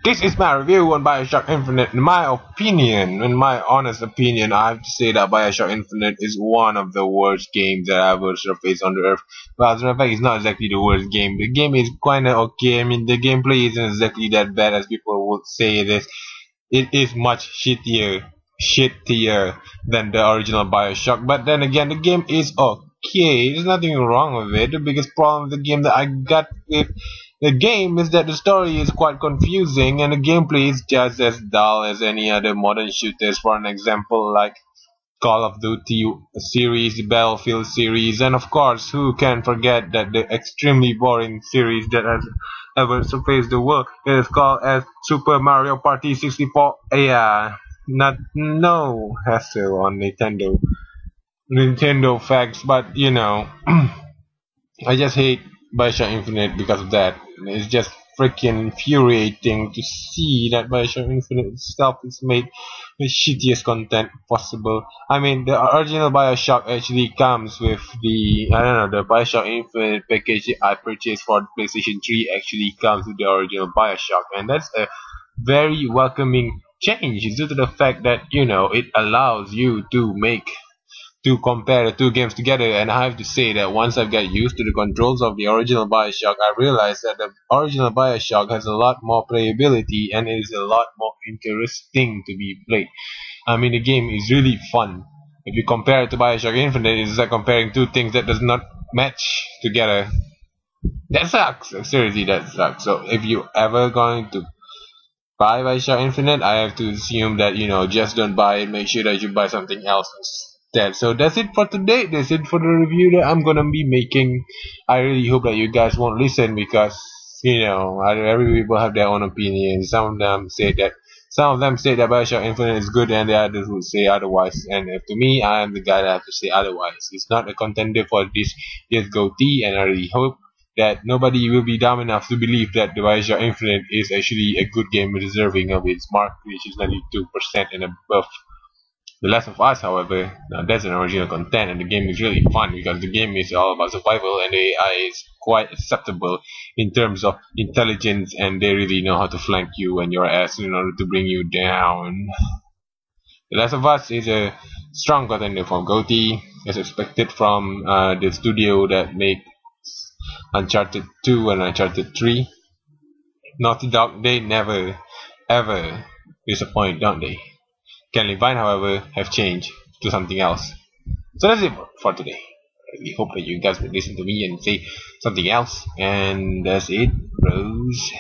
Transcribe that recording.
This is my review on Bioshock Infinite. In my opinion, in my honest opinion, I have to say that Bioshock Infinite is one of the worst games that I ever surfaced on the earth. Well, as a matter of fact, it's not exactly the worst game. The game is kinda okay. I mean, the gameplay isn't exactly that bad as people would say it is. It is much shittier than the original Bioshock. But then again, the game is okay. There's nothing wrong with it. The biggest problem with the game that I got with the game is that the story is quite confusing and the gameplay is just as dull as any other modern shooters. For an example, like Call of Duty series, the Battlefield series, and of course, who can forget that the extremely boring series that has ever surfaced the world is called as Super Mario Party 64. Yeah, no hassle on Nintendo facts, but you know, I just hate Bioshock Infinite because of that. It's just freaking infuriating to see that Bioshock Infinite itself is made the shittiest content possible. I mean, the original Bioshock actually comes with the Bioshock Infinite package I purchased for the PlayStation 3 actually comes with the original Bioshock, and that's a very welcoming change due to the fact that, it allows you to compare the two games together. And I have to say that once I got used to the controls of the original Bioshock, I realized that the original Bioshock has a lot more playability and it is a lot more interesting to be played. I mean, the game is really fun. If you compare it to Bioshock Infinite, it's like comparing two things that does not match together. That sucks. Seriously, that sucks. So if you ever going to buy Bioshock Infinite, I have to assume that, just don't buy it. Make sure that you buy something else instead. So that's it for today. That's it for the review that I'm gonna be making. I really hope that you guys won't listen because, every people have their own opinions. Some of them say that Bioshock Infinite is good and the others would say otherwise. And to me, I am the guy that have to say otherwise. It's not a contender for this year's GOTY, and I really hope that nobody will be dumb enough to believe that the Bioshock Infinite is actually a good game deserving of its mark, which is 92% and above. The Last of Us, however, now that's an original content, and the game is really fun because the game is all about survival, and the AI is quite acceptable in terms of intelligence, and they really know how to flank you and your ass in order to bring you down. The Last of Us is a strong contender for GOTY, as expected from the studio that made Uncharted 2 and Uncharted 3. Naughty Dog, they never, ever disappoint, don't they? Ken Levine, however, have changed to something else. So that's it for today. I really hope that you guys will listen to me and say something else. And that's it, bros.